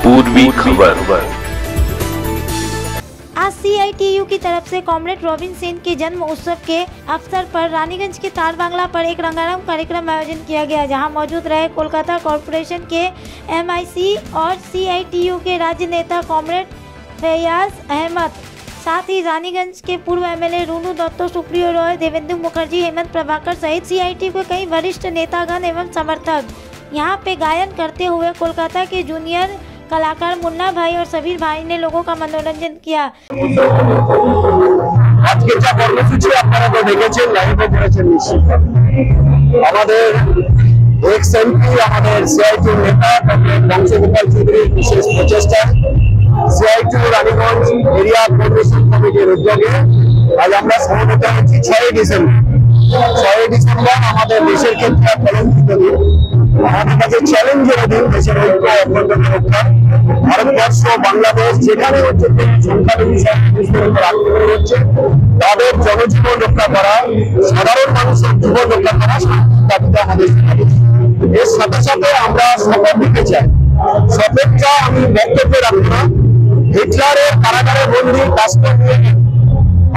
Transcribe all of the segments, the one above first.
पूर्वी खबर। आज CITU की तरफ से कॉमरेड रॉबिन सेन के जन्म उत्सव के अवसर पर रानीगंज के तार बांग्ला पर एक रंगारंग कार्यक्रम आयोजन किया गया, जहां मौजूद रहे कोलकाता कॉरपोरेशन के MIC और CITU के राज्य नेता कॉमरेड फैयाज अहमद, साथ ही रानीगंज के पूर्व MLA रूनू दत्तो, सुप्रियो रॉय, देवेंदु मुखर्जी, हेमंत प्रभाकर सहित CITU के कई वरिष्ठ नेतागण एवं समर्थक यहां पे गायन करते हुए कोलकाता के जूनियर कलाकार मुन्ना भाई और सबीर भाई ने लोगों का मनोरंजन किया। আজকে যা কর্মসূচি আপনারা তো দেখেছেন, লাইভে করেছেন নিশ্চিত। আমাদের এক্স-এমপি, আমাদের CITU নেতা বংশগোপাল চৌধুরীর বিশেষ প্রচেষ্টা, CITU রানীগঞ্জ এরিয়া কোঅর্ডিনেশন কমিটির উদ্যোগে আজ আমরা সমবেত হচ্ছি 6 ডিসেম্বর। আমাদের দেশের ক্ষেত্রে কলঙ্কিত দিন, আমাদের কাছে চ্যালেঞ্জের দিন, দেশের ঐক্য অখণ্ডতা রক্ষা। ভারতবর্ষ, বাংলাদেশ যেখানে হচ্ছে সংখ্যালঘু সংখ্যাগরিষ্ঠের উপর আক্রমণ হচ্ছে, তাদের জনজীবন রক্ষা করা, সাধারণ মানুষের জীবন রক্ষা করা দাবিতে আমাদের। এর সাথে সাথে আমরা শপথ নিতে চাই। শপথটা আমি বক্তব্যে রাখবো না। হিটলারের কারাগারে বন্দী কাস্টম নিয়ে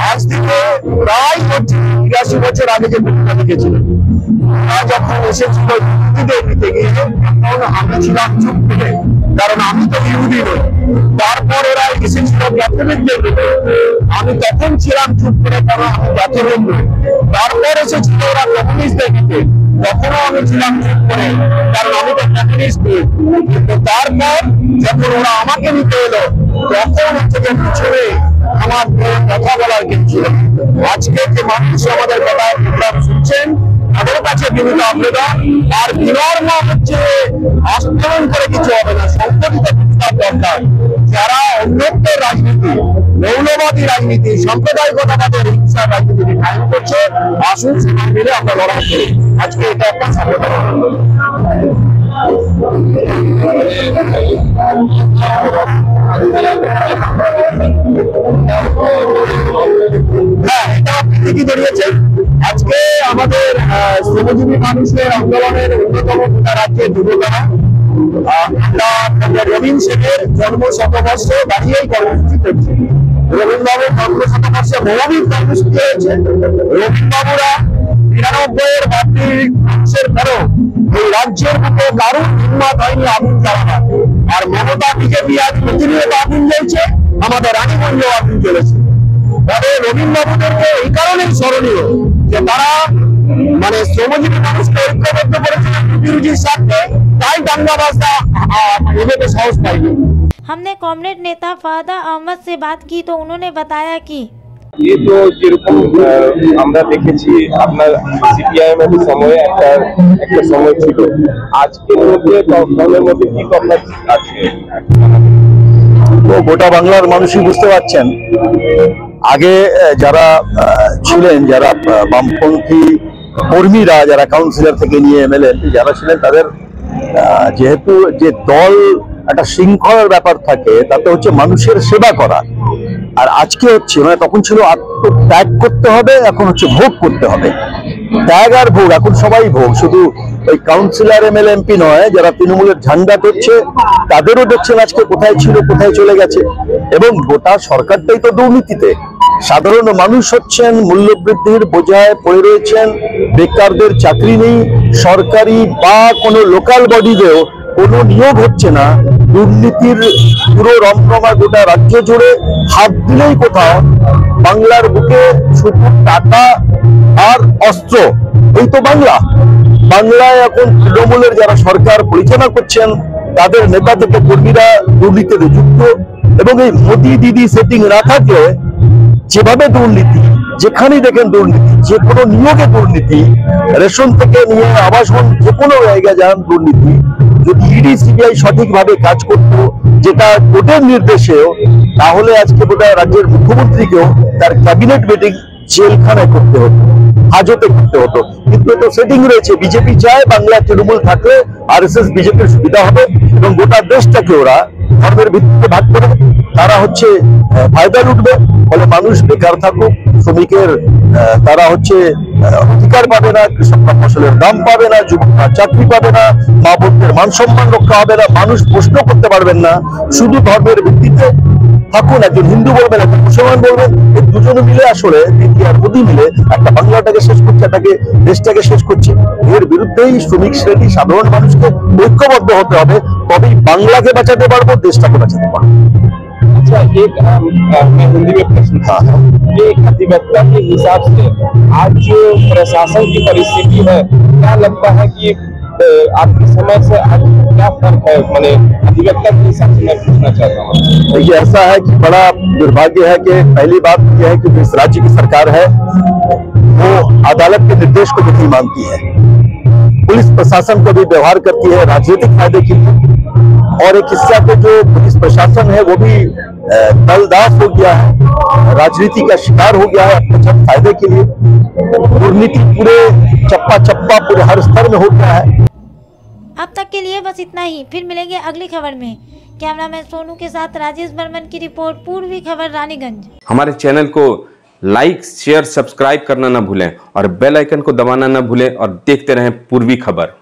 আজ থেকে প্রায় ৮২ বছর আগে যে ঘটনা দেখেছিলেন, যখন এসেছিল ইহুদিদের নিতে গিয়ে, তখন আমি ছিলাম চুপ করে, কারণ আমি তো ইহুদি নই। তারপর এরা এসেছিল ক্যাথলিকদের নিতে, আমি তখন ছিলাম চুপ করে, কারণ আমি ক্যাথলিক নই। তারপর এসেছিল ওরা কমিউনিস্টদের নিতে, তখনও আমি ছিলাম চুপ করে, কারণ আমি তো কমিউনিস্ট নই। কিন্তু তারপর যখন ওরা আমাকে নিতে এলো, তখন হচ্ছে যে পিছনে আমার কথা বলার কিছু ছিল। আজকে যে মানুষ আমাদের কথা প্রোগ্রাম শুনছেন, তাদের কাছে বিনীত আবেদন, আর বিনম্র হচ্ছে আস্তরণ করে কিছু হবে না, সংগঠিত প্রস্তাব দরকার। যারা অন্যত্ব রাজনীতি, মৌলবাদী রাজনীতি, সাম্প্রদায়িকতাবাদের হিংসার রাজনীতি কায়েম করছে, আসুন সবাই মিলে আমরা লড়াই করি। আজকে এটা একটা সাম্প্রদায়িক দাঁড়িয়েছে। আজকে আমাদের শ্রমজীবী মানুষের আন্দোলনের অন্যতম গোটা রাজ্যের যুবকরা আমরা রবীন সেনের জন্ম শতবর্ষ দাঁড়িয়েই কর্মসূচি করছি। রবীন্দ্রবাবুর জন্ম শতবর্ষে মৌলিক কর্মসূচি হয়েছে। রবীন্দ্রবাবুরা ৯৯-এর বাতিল মানুষের পরেও এই রাজ্যের বুকে কারণ হিম্মত হয়নি আগুন জ্বালানো। আর মমতা বিজেপি আজ প্রতিনিয়ত আগুন জ্বলছে, আমাদের রানীগঞ্জেও আগুন জ্বলেছে। তবে রবীন্দ্রবাবুদেরকে এই কারণেই স্মরণীয় যে তারা মানে শ্রমজীবী মানুষকে ঐক্যবদ্ধ করেছিলেন রুজির স্বার্থে, তাই দাঙ্গাবাজরা এভাবে সাহস পায়নি। हमने कॉमरेड नेता फादा अहमद से बात की तो उन्होंने बताया कि ये तो যেরকম আমরা দেখেছি আপনার CPIM এর সময়ে একটা সময় ছিল, আজকের মধ্যে দলের মধ্যে কি তফাৎ আছে? তো গোটা বাংলার মানুষই বুঝতে পারছেন, আগে যারা ছিলেন, যারা বামপন্থী কর্মীরা, যারা কাউন্সিলর থেকে নিয়ে MLA যারা ছিলেন, তাদের যেহেতু যে দল একটা শৃঙ্খলার ব্যাপার থাকে, তাতে হচ্ছে মানুষের সেবা করা। আর আজকে হচ্ছে মানে তখন ছিল আত্মত্যাগ করতে হবে, এখন হচ্ছে ভোগ করতে হবে। ত্যাগ আর ভোগ, এখন সবাই ভোগ। শুধু ওই কাউন্সিলর MLA MP নয়, যারা তৃণমূলের ঝান্ডা ধরছে তাদেরও দেখছেন আজকে কোথায় ছিল, কোথায় চলে গেছে। এবং গোটা সরকারটাই তো দুর্নীতিতে। সাধারণ মানুষ হচ্ছেন মূল্যবৃদ্ধির বোঝায় পড়ে রয়েছেন, বেকারদের চাকরি নেই, সরকারি বা কোনো লোকাল বডিতেও কোনো নিয়োগ হচ্ছে না। দুর্নীতির পুরো রমরমা গোটা রাজ্য জুড়ে, হাত দিলেই কোথাও বাংলার বুকে শুধু টাকা আর অস্ত্র। এই তো বাংলায় এখন তৃণমূলের যারা সরকার পরিচালনা করছেন, তাদের নেতা থেকে কর্মীরা দুর্নীতিতে যুক্ত। এবং এই মোদি দিদি সেটিং না থাকলে যেভাবে দুর্নীতি, যেখানেই দেখেন দুর্নীতি, যে কোনো নিয়োগে দুর্নীতি, রেশন থেকে নিয়ে আবাসন যে কোনো জায়গায় যান দুর্নীতি। যদি ইডি সিবিআই সঠিকভাবে কাজ করত, যেটা কোর্টের নির্দেশেও, তাহলে আজকে গোটা রাজ্যের মুখ্যমন্ত্রীকেও তার ক্যাবিনেট মিটিং জেলখানায় করতে হতো, হাজতে করতে হতো। কিন্তু তো সেটিং রয়েছে। বিজেপি চায় বাংলা তৃণমূল থাকলে RSS বিজেপির সুবিধা হবে এবং গোটা দেশটাকে ওরা ধর্মের ভিত্তিতে ভাগ করে তারা হচ্ছে ফায়দা লুটবে, ফলে মানুষ বেকার থাকুক, শ্রমিকের তারা হচ্ছে অধিকার পাবে না, কৃষকরা ফসলের দাম পাবে না, যুবকরা চাকরি পাবে না, মা বোনদের মান সম্মান রক্ষা হবে না, মানুষ প্রশ্ন করতে পারবেন না। শুধু ধর্মের ভিত্তিতে থাকুন, একজন হিন্দু বলবেন, একজন মুসলমান বলবেন, এই দুজনে মিলে আসলে দিদি আর মোদি মিলে একটা বাংলাটাকে শেষ করছে, এটাকে দেশটাকে শেষ করছে। এর বিরুদ্ধেই শ্রমিক শ্রেণী, সাধারণ মানুষকে ঐক্যবদ্ধ হতে হবে, তবেই बांग्ला के बचाते पारबो, देश को बचाते पारबो। अच्छा, एक मैं हिंदी में प्रश्न था, एक अधिवक्ता के हिसाब से आज जो प्रशासन की परिस्थिति है, क्या लगता है कि आपके समय से आज क्या फर्क है? मैंने अधिवक्ता के हिसाब से मैं पूछना चाहता हूँ। देखिए, ऐसा है कि बड़ा दुर्भाग्य है कि पहली बात यह है कि जिस राज्य की सरकार है वो अदालत के निर्देश को नहीं मानती है, पुलिस प्रशासन को भी व्यवहार करती है राजनीतिक फायदे के लिए, और एक हिस्सा के जो पुलिस प्रशासन है वो भी दलदास हो गया है, राजनीति का शिकार हो गया है अपने छठ फायदे के लिए। दुर्नीति पूरे चप्पा चप्पा पूरे हर स्तर में हो गया है। अब तक के लिए बस इतना ही, फिर मिलेंगे अगली खबर में। कैमरामैन सोनू के साथ राजेश बर्मन की रिपोर्ट, पूर्वी खबर रानीगंज। हमारे चैनल को लाइक, शेयर, सब्सक्राइब करना ना भूलें और बेल आइकन को दबाना ना भूलें और देखते रहें पूर्वी खबर।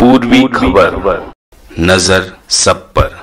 पूर्वी खबर, नजर सब पर।